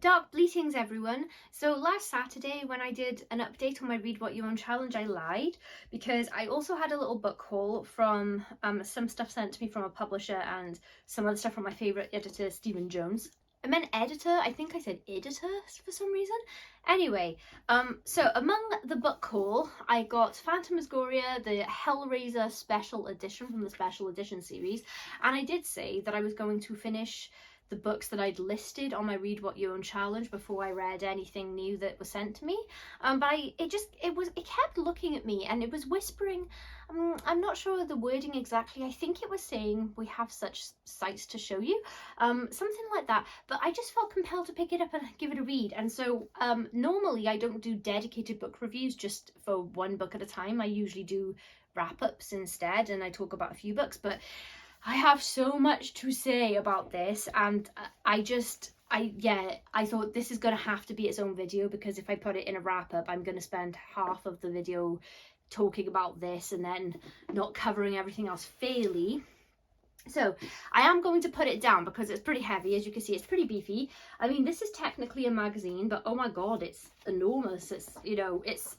Dark bleatings, everyone. So last Saturday when I did an update on my Read What You Own challenge, I lied because I also had a little book haul from some stuff sent to me from a publisher and some other stuff from my favourite editor, Stephen Jones. I meant editor, I think I said editor for some reason. Anyway, so among the book haul, I got Phantasmagoria, the Hellraiser special edition from the special edition series, and I did say that I was going to finish the books that I'd listed on my Read What You Own challenge before I read anything new that was sent to me. But it kept looking at me and it was whispering. I'm not sure the wording exactly. I think it was saying we have such sights to show you, something like that. But I just felt compelled to pick it up and give it a read. And so normally I don't do dedicated book reviews just for one book at a time. I usually do wrap-ups instead, and I talk about a few books. But I have so much to say about this, and I thought this is going to have to be its own video, because if I put it in a wrap-up, I'm going to spend half of the video talking about this and then not covering everything else fairly. So I am going to put it down because it's pretty heavy. As you can see, it's pretty beefy. I mean, this is technically a magazine, but oh my god, it's enormous. It's, you know, it's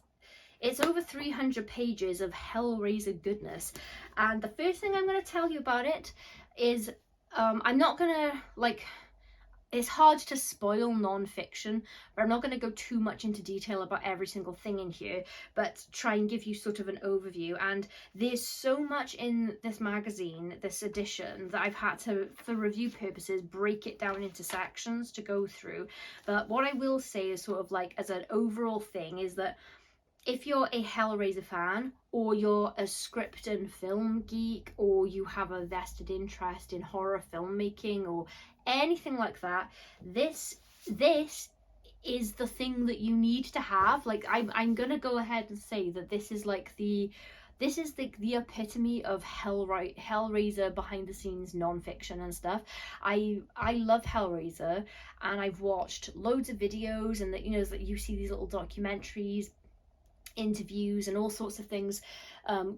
over 300 pages of Hellraiser goodness. And the first thing I'm going to tell you about it is, I'm not going to, it's hard to spoil non-fiction, but I'm not going to go too much into detail about every single thing in here, but try and give you sort of an overview. And there's so much in this magazine, this edition, that I've had to, for review purposes, break it down into sections to go through. But what I will say is sort of like, as an overall thing, is that if you're a Hellraiser fan, or you're a script and film geek, or you have a vested interest in horror filmmaking or anything like that, this is the thing that you need to have. Like, I'm gonna go ahead and say that this is like the epitome of Hellraiser behind the scenes non-fiction and stuff. I love Hellraiser, and I've watched loads of videos, and that, you know, that you see these little documentaries, interviews and all sorts of things,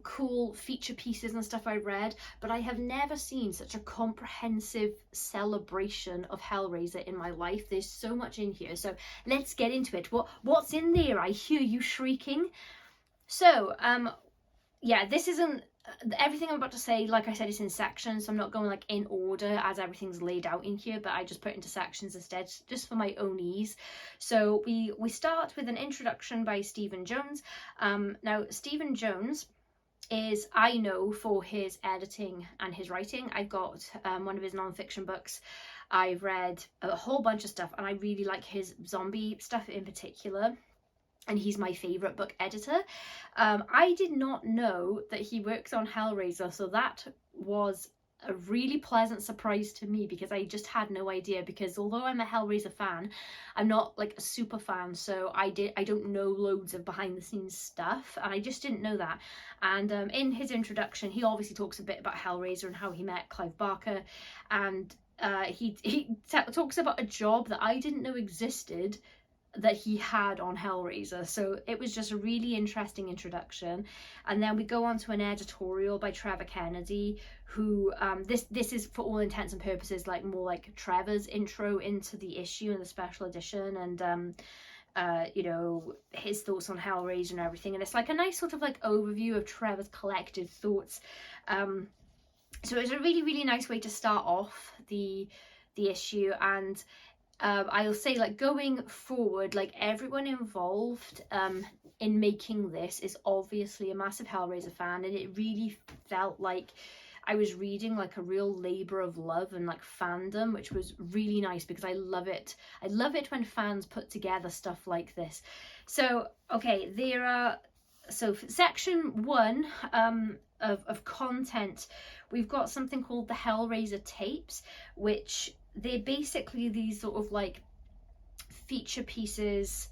cool feature pieces and stuff I read, but I have never seen such a comprehensive celebration of Hellraiser in my life. There's so much in here, so let's get into it. What's in there? I hear you shrieking. So yeah, this isn't everything I'm about to say. Like I said, it's in sections, so I'm not going like in order as everything's laid out in here, but I just put it into sections instead, just for my own ease. So we start with an introduction by Stephen Jones. Now Stephen Jones is, I know for his editing and his writing. I've got one of his non-fiction books. I've read a whole bunch of stuff, and I really like his zombie stuff in particular, and he's my favourite book editor. I did not know that he works on Hellraiser, so that was a really pleasant surprise to me, because I just had no idea, because although I'm a Hellraiser fan, I'm not like a super fan, so I don't know loads of behind the scenes stuff, and I just didn't know that. And in his introduction, he obviously talks a bit about Hellraiser and how he met Clive Barker, and he talks about a job that I didn't know existed that he had on Hellraiser. So it was just a really interesting introduction. And then we go on to an editorial by Trevor Kennedy, who this is for all intents and purposes like more like Trevor's intro into the issue in the special edition, and you know, his thoughts on Hellraiser and everything. And it's like a nice sort of like overview of Trevor's collective thoughts. So it's a really, really nice way to start off the issue. And I'll say, like, going forward, like, everyone involved in making this is obviously a massive Hellraiser fan, and it really felt like I was reading like a real labour of love and like fandom, which was really nice, because I love it. I love it when fans put together stuff like this. So okay, there are, so for section 1 of content, we've got something called the Hellraiser tapes, which they're basically these sort of like feature pieces.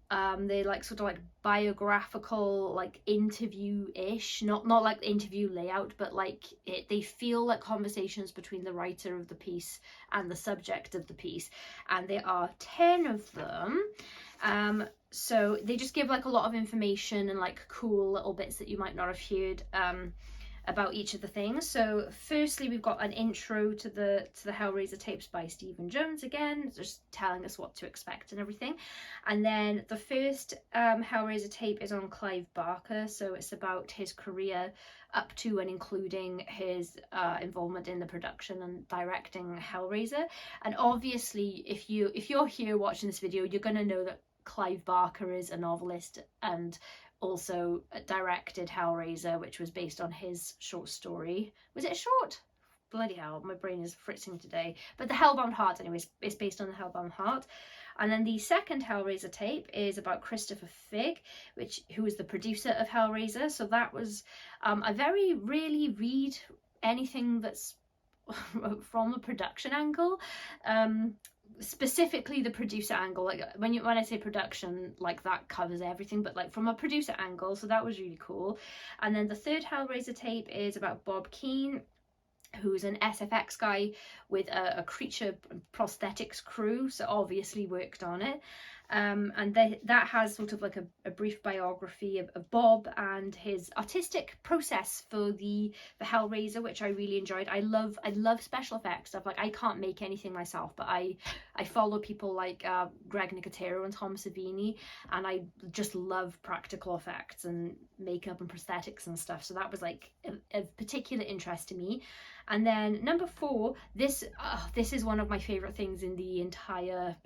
They're like sort of like biographical, like interview-ish, not like interview layout, but like they feel like conversations between the writer of the piece and the subject of the piece, and there are 10 of them. So they just give like a lot of information and like cool little bits that you might not have heard about each of the things. So firstly, we've got an intro to the Hellraiser tapes by Stephen Jones, again just telling us what to expect and everything. And then the first Hellraiser tape is on Clive Barker, so it's about his career up to and including his involvement in the production and directing Hellraiser. And obviously, if you're here watching this video, you're going to know that Clive Barker is a novelist and also directed Hellraiser, which was based on his short story. Was it short? Bloody hell, my brain is fritzing today. But the Hellbound Heart, anyways, it's based on the Hellbound Heart. And then the second Hellraiser tape is about Christopher Figg, who is the producer of Hellraiser. So that was, I very rarely read anything that's from a production angle. Specifically the producer angle, like when I say production, like that covers everything, but like from a producer angle, so that was really cool. And then the third Hellraiser tape is about Bob Keane, who's an SFX guy with a creature prosthetics crew, so obviously worked on it. And that has sort of like a brief biography of Bob and his artistic process for the Hellraiser, which I really enjoyed. I love special effects stuff. Like, I can't make anything myself, but I follow people like Greg Nicotero and Tom Savini, and I just love practical effects and makeup and prosthetics and stuff. So that was like a particular interest to me. And then number 4, this is one of my favorite things in the entire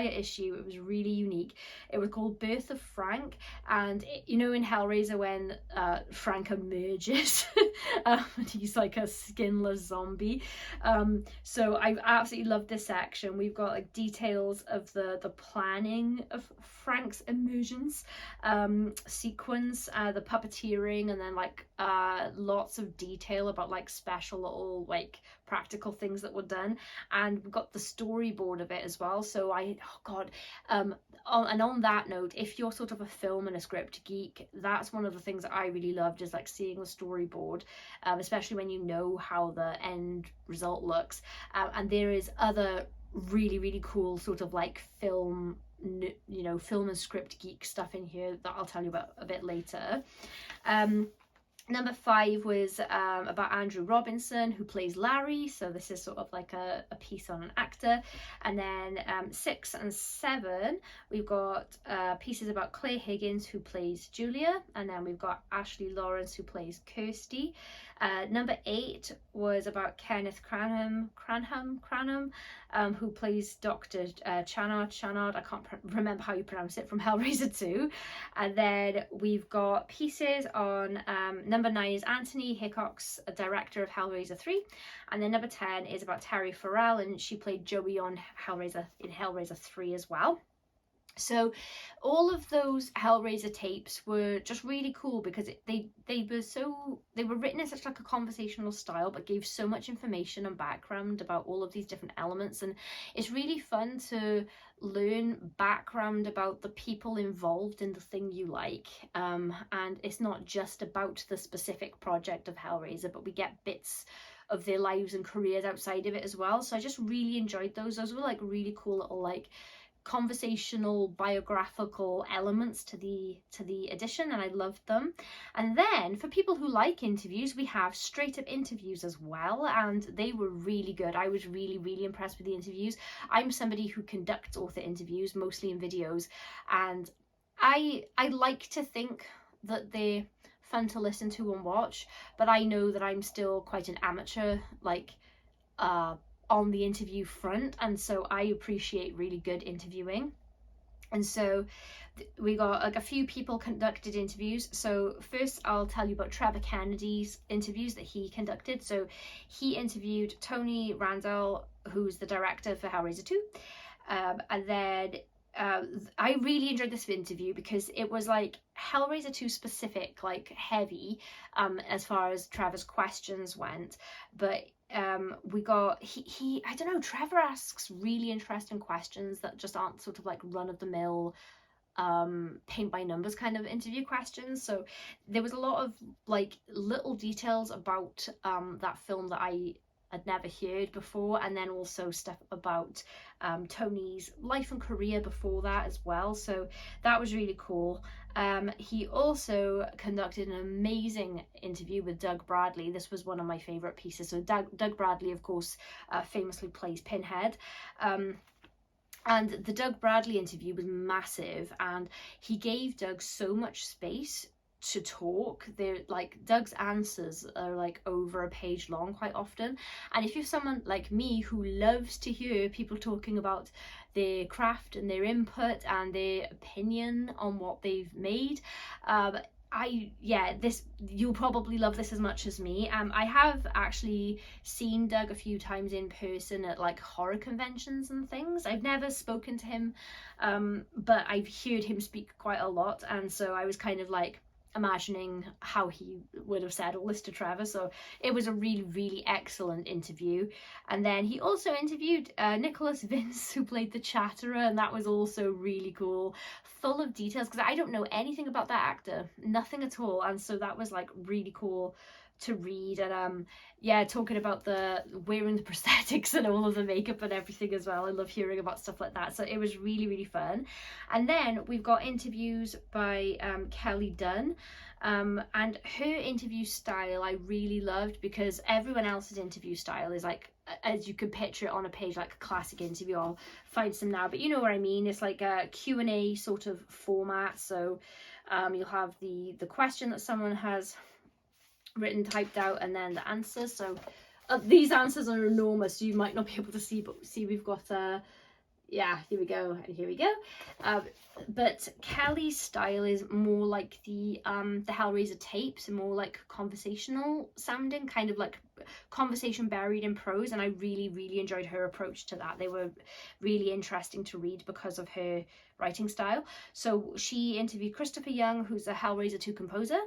issue. It was really unique. It was called Birth of Frank, and you know, in Hellraiser when Frank emerges, and he's like a skinless zombie. So I absolutely loved this section. We've got like details of the planning of Frank's emergence sequence, the puppeteering, and then like lots of detail about like special little like practical things that were done. And we've got the storyboard of it as well. So and on that note, if you're sort of a film and a script geek, that's one of the things that I really loved, is like seeing the storyboard, especially when you know how the end result looks. And there is other really cool sort of like film and script geek stuff in here that I'll tell you about a bit later. Number 5 was about Andrew Robinson, who plays Larry, so this is sort of like a piece on an actor. And then 6 and 7, we've got pieces about Claire Higgins, who plays Julia, and then we've got Ashley Lawrence, who plays Kirsty. Number 8 was about Kenneth Cranham, who plays Dr. Channard, I can't remember how you pronounce it, from Hellraiser 2. And then we've got pieces on number 9 is Anthony Hickox, a director of Hellraiser 3. And then number 10 is about Terry Farrell, and she played Joey on Hellraiser 3 as well. So all of those Hellraiser tapes were just really cool because they were written in such like a conversational style, but gave so much information and background about all of these different elements. And it's really fun to learn background about the people involved in the thing you like. And it's not just about the specific project of Hellraiser, but we get bits of their lives and careers outside of it as well. So I just really enjoyed those. Those were like really cool little like conversational biographical elements to the edition, and I loved them. And then for people who like interviews, we have straight up interviews as well, and they were really good. I was really impressed with the interviews. I'm somebody who conducts author interviews mostly in videos, and I like to think that they're fun to listen to and watch, but I know that I'm still quite an amateur, like on the interview front, and so I appreciate really good interviewing. And so we got like a few people conducted interviews. So first I'll tell you about Trevor Kennedy's interviews that he conducted. So he interviewed Tony Randall, who's the director for Hellraiser 2, and then I really enjoyed this interview because it was like Hellraiser 2 specific, like heavy as far as Trevor's questions went, but we got I don't know, Trevor asks really interesting questions that just aren't sort of like run-of-the-mill paint by numbers kind of interview questions. So there was a lot of like little details about that film that I I'd never heard before, and then also stuff about Tony's life and career before that as well, so that was really cool. He also conducted an amazing interview with Doug Bradley. This was one of my favourite pieces. So Doug Bradley, of course, famously plays Pinhead. And the Doug Bradley interview was massive, and he gave Doug so much space to talk. They're like, Doug's answers are like over a page long quite often, and if you're someone like me who loves to hear people talking about their craft and their input and their opinion on what they've made, you'll probably love this as much as me. I have actually seen Doug a few times in person at like horror conventions and things. I've never spoken to him, but I've heard him speak quite a lot, and so I was kind of like imagining how he would have said all this to Trevor. So it was a really, really excellent interview. And then he also interviewed Nicholas Vince, who played the Chatterer, and that was also really cool, full of details, because I don't know anything about that actor, nothing at all, and so that was like really cool to read. And yeah, talking about the wearing the prosthetics and all of the makeup and everything as well. I love hearing about stuff like that, so it was really, really fun. And then we've got interviews by Kelly Dunn, and her interview style I really loved, because everyone else's interview style is like, as you could picture it on a page, like a classic interview. I'll find some now, but you know what I mean. It's like a Q&A sort of format. So you'll have the question that someone has written, typed out, and then the answers. So these answers are enormous, so you might not be able to see, but see, we've got yeah, here we go, and here we go. But Kelly's style is more like the Hellraiser tapes, and more like conversational sounding, kind of like conversation buried in prose, and I really, really enjoyed her approach to that. They were really interesting to read because of her writing style. So she interviewed Christopher Young, who's a Hellraiser 2 composer.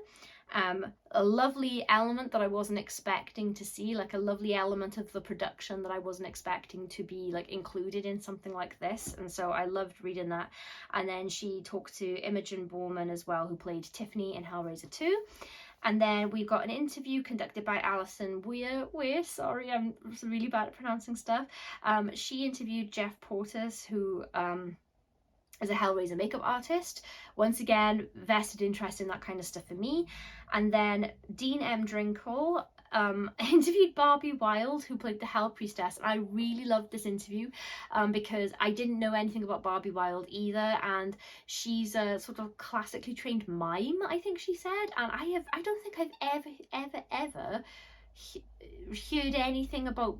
A lovely element that I wasn't expecting to see, like a lovely element of the production that I wasn't expecting to be like included in something like this, and so I loved reading that. And then she talked to Imogen Borman as well, who played Tiffany in Hellraiser 2. And then we've got an interview conducted by Alison Weir, sorry, I'm really bad at pronouncing stuff. She interviewed Jeff Portis, who as a Hellraiser makeup artist. Once again, vested interest in that kind of stuff for me. And then Dean M. Drinkle interviewed Barbie Wilde, who played the Hell Priestess, and I really loved this interview because I didn't know anything about Barbie Wilde either, and she's a sort of classically trained mime, I think she said, and I don't think I've ever heard anything about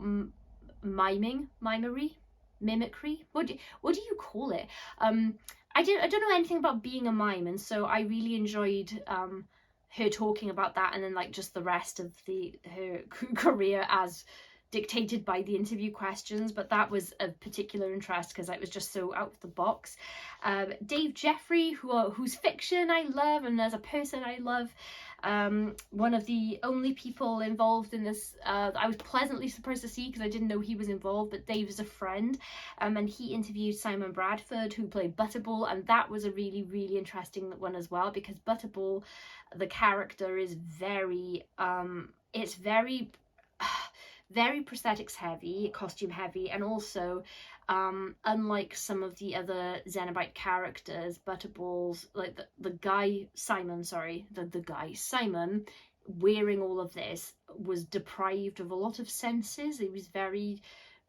mimicry. What do you call it? I don't know anything about being a mime, and so I really enjoyed her talking about that, and then like just the rest of her career as dictated by the interview questions. But that was of particular interest because it was just so out of the box. Dave Jeffrey, whose fiction I love, and as a person I love. One of the only people involved in this I was pleasantly surprised to see, because I didn't know he was involved, but Dave is a friend, and he interviewed Simon Bradford, who played Butterball, and that was a really, really interesting one as well, because Butterball, the character, is very it's very very prosthetics heavy, costume heavy, and also unlike some of the other Cenobite characters, Butterball's, like the guy Simon wearing all of this was deprived of a lot of senses. He was very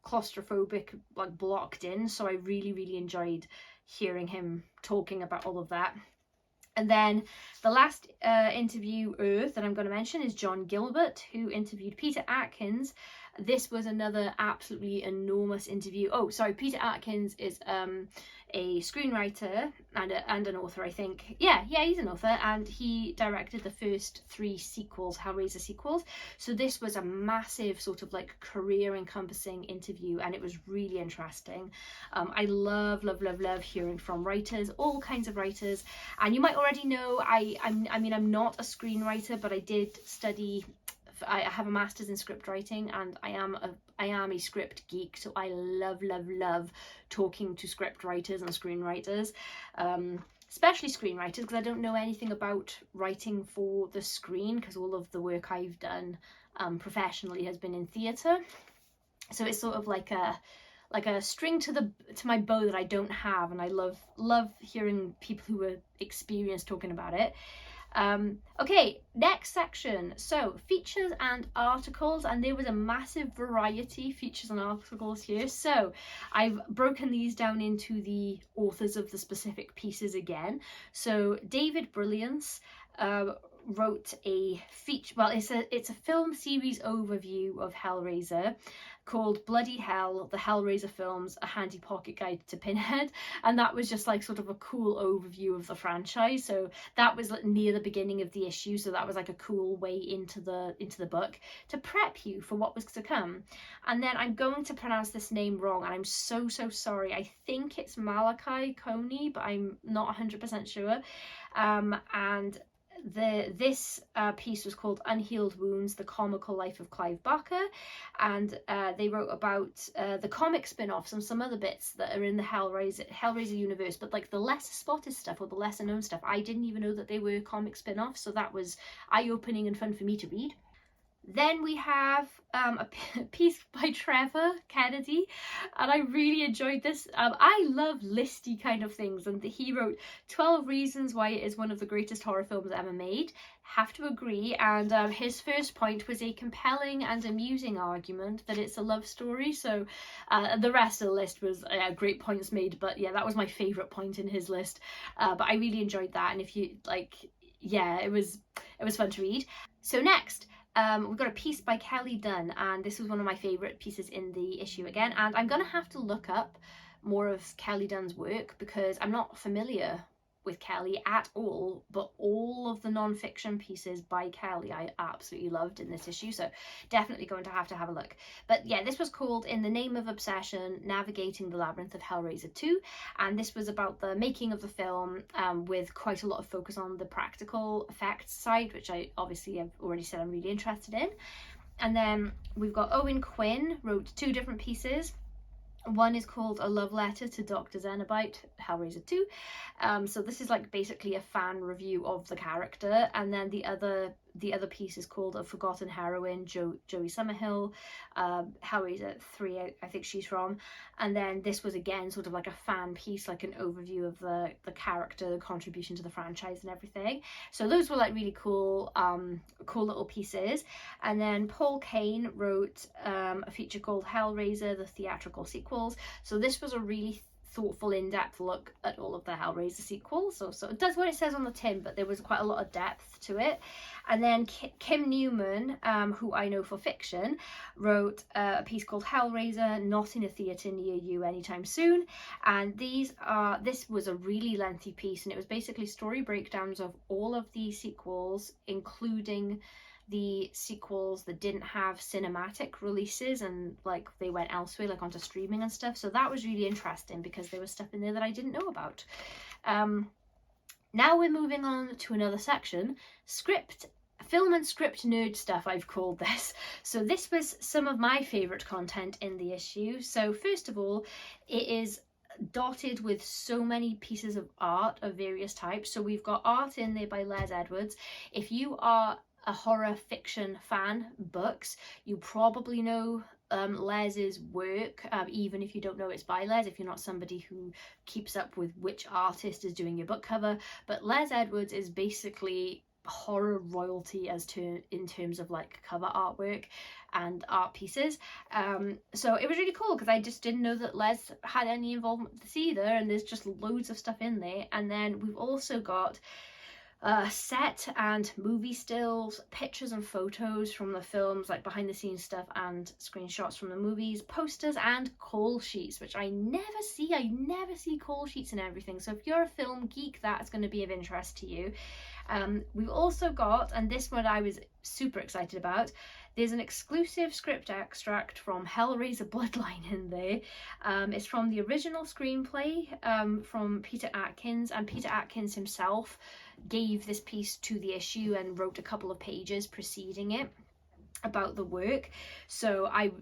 claustrophobic, like blocked in, so I really, really enjoyed hearing him talking about all of that. And then the last interviewer that I'm going to mention is John Gilbert, who interviewed Peter Atkins. This was another absolutely enormous interview. Oh, sorry, Peter Atkins is a screenwriter and an author, I think. Yeah, he's an author, and he directed the first 3 sequels, Hellraiser sequels. So this was a massive sort of like career encompassing interview, and it was really interesting. I love hearing from writers, all kinds of writers. And you might already know I mean I'm not a screenwriter, but I did study. I have a master's in script writing, and I am a script geek, so I love talking to script writers and screenwriters, especially screenwriters, because I don't know anything about writing for the screen, because all of the work I've done professionally has been in theatre. So it's sort of like a string to my bow that I don't have, and I love hearing people who are experienced talking about it. Okay, next section. So features and articles, and there was a massive variety features and articles here. So I've broken these down into the authors of the specific pieces again. So David Brilliance wrote a feature. Well, it's a film series overview of Hellraiser called Bloody Hell, the Hellraiser films, a handy pocket guide to Pinhead, and that was just like sort of a cool overview of the franchise. So that was near the beginning of the issue, so that was like a cool way into the book to prep you for what was to come. And then I'm going to pronounce this name wrong, and I'm so sorry. I think it's Malachi Coney, but I'm not 100% sure. And this piece was called Unhealed Wounds, The Comical Life of Clive Barker, and they wrote about the comic spin-offs and some other bits that are in the Hellraiser universe, but like the lesser spotted stuff or the lesser known stuff, I didn't even know that they were comic spin-offs, so that was eye-opening and fun for me to read. Then we have a piece by Trevor Kennedy, and I really enjoyed this. I love listy kind of things, and he wrote 12 reasons why it is one of the greatest horror films ever made. Have to agree. And his first point was a compelling and amusing argument that it's a love story. So the rest of the list was great points made, but yeah, that was my favourite point in his list. But I really enjoyed that, and if you like, yeah, it was fun to read. So next, we've got a piece by Kelly Dunn, and this was one of my favourite pieces in the issue again, and I'm going to have to look up more of Kelly Dunn's work because I'm not familiar with Kelly at all, but all of the non-fiction pieces by Kelly I absolutely loved in this issue, so definitely going to have a look. But yeah, this was called In the Name of Obsession, Navigating the Labyrinth of Hellraiser 2, and this was about the making of the film with quite a lot of focus on the practical effects side, which I obviously have already said I'm really interested in. And then we've got Owen Quinn wrote 2 different pieces. One is called A Love Letter to Dr. Zenobite, Hellraiser 2. So this is like basically a fan review of the character. And then the other piece is called A Forgotten Heroine, Joey Summerhill, Hellraiser 3, I think she's from. And then this was again sort of like a fan piece, like an overview of the character, the contribution to the franchise and everything. So those were like really cool, cool little pieces. And then Paul Kane wrote a feature called Hellraiser, the Theatrical Sequels. So this was a really thoughtful, in-depth look at all of the Hellraiser sequels. So it does what it says on the tin, but there was quite a lot of depth to it. And then Kim Newman, who I know for fiction, wrote a piece called Hellraiser, Not in a Theatre Near You Anytime Soon. And this was a really lengthy piece, and it was basically story breakdowns of all of the sequels, including the sequels that didn't have cinematic releases and like they went elsewhere, like onto streaming and stuff. So that was really interesting because there was stuff in there that I didn't know about. Now we're moving on to another section, film and script nerd stuff, I've called this. So this was some of my favourite content in the issue. So first of all, it is dotted with so many pieces of art of various types. So we've got art in there by Les Edwards. If you are a horror fiction fan, books, you probably know Les's work, even if you don't know it's by Les, if you're not somebody who keeps up with which artist is doing your book cover. But Les Edwards is basically horror royalty in terms of like cover artwork and art pieces. So it was really cool because I just didn't know that Les had any involvement with this either, and there's just loads of stuff in there. And then we've also got set and movie stills, pictures and photos from the films, like behind the scenes stuff and screenshots from the movies, posters and call sheets, which I never see call sheets and everything. So if you're a film geek, that's going to be of interest to you. We've also got, and this one I was super excited about, there's an exclusive script extract from Hellraiser Bloodline in there. It's from the original screenplay from Peter Atkins, and Peter Atkins himself gave this piece to the issue and wrote a couple of pages preceding it about the work. So my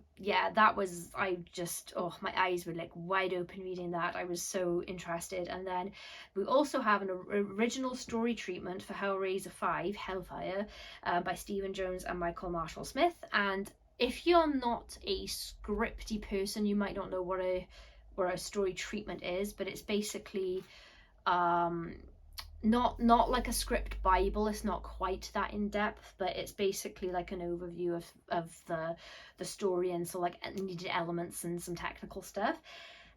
eyes were like wide open reading that. I was so interested. And then we also have an original story treatment for Hellraiser 5 Hellfire by Stephen Jones and Michael Marshall Smith, and if you're not a scripty person, you might not know what a story treatment is, but it's basically not like a script bible. It's not quite that in depth, but it's basically like an overview of the story, and so like needed elements and some technical stuff.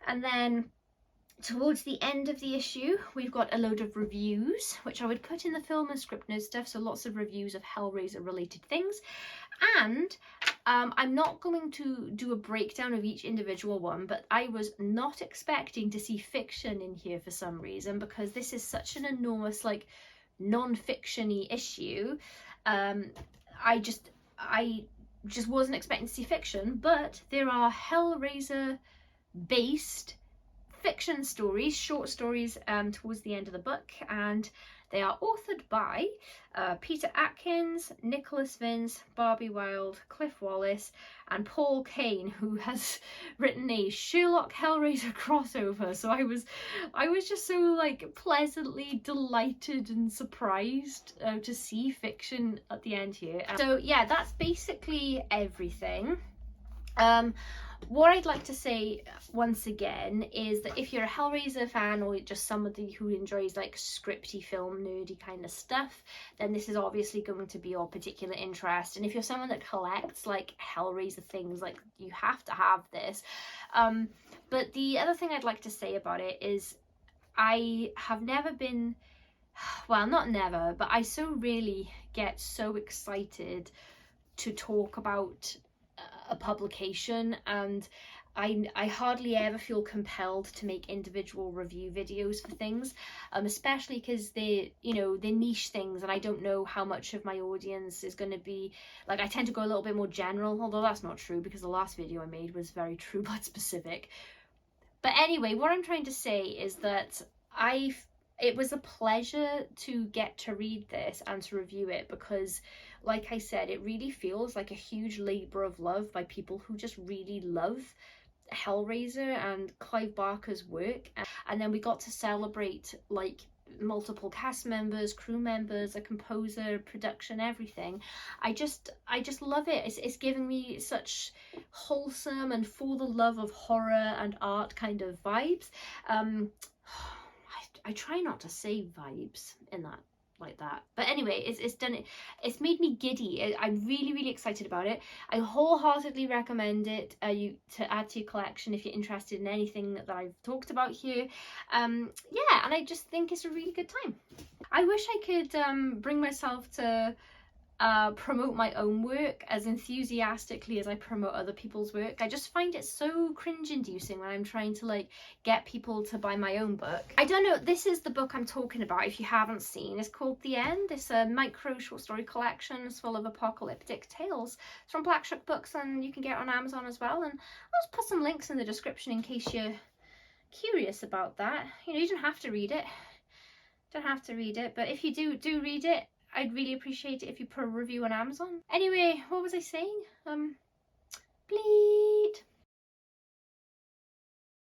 And then towards the end of the issue, we've got a load of reviews, which I would put in the film and script note stuff, so lots of reviews of Hellraiser related things. And I'm not going to do a breakdown of each individual one, but I was not expecting to see fiction in here for some reason, because this is such an enormous, like, non-fiction-y issue. I just wasn't expecting to see fiction, but there are Hellraiser-based fiction stories, short stories, towards the end of the book, and they are authored by Peter Atkins, Nicholas Vince, Barbie Wilde, Cliff Wallace, and Paul Kane, who has written a Sherlock Hellraiser crossover. So I was just so like pleasantly delighted and surprised to see fiction at the end here. So yeah, that's basically everything. What I'd like to say once again is that if you're a Hellraiser fan, or just somebody who enjoys like scripty film nerdy kind of stuff, then this is obviously going to be of particular interest. And if you're someone that collects like Hellraiser things, like, you have to have this. But the other thing I'd like to say about it is I have never been, well, not never, but I so really get so excited to talk about a publication, and I hardly ever feel compelled to make individual review videos for things, especially because they're niche things, and I don't know how much of my audience is going to be like, I tend to go a little bit more general, although that's not true because the last video I made was very True Blood specific. But anyway, what I'm trying to say is that it was a pleasure to get to read this and to review it, because like I said, it really feels like a huge labour of love by people who just really love Hellraiser and Clive Barker's work. And then we got to celebrate like multiple cast members, crew members, a composer, production, everything. I just love it. It's giving me such wholesome and for the love of horror and art kind of vibes. I try not to say vibes in that like that, but anyway, it's made me giddy. I'm really excited about it. I wholeheartedly recommend it to add to your collection if you're interested in anything that I've talked about here. Yeah, and I just think it's a really good time. I wish I could bring myself to promote my own work as enthusiastically as I promote other people's work. I just find it so cringe inducing when I'm trying to like get people to buy my own book. I don't know, this is the book I'm talking about if you haven't seen. It's called The End. It's a micro short story collection. It's full of apocalyptic tales. It's from Black Shuck Books, and you can get it on Amazon as well, and I'll just put some links in the description in case you're curious about that. You know, you don't have to read it. Don't have to read it, but if you do read it, I'd really appreciate it if you put a review on Amazon. Anyway, what was I saying?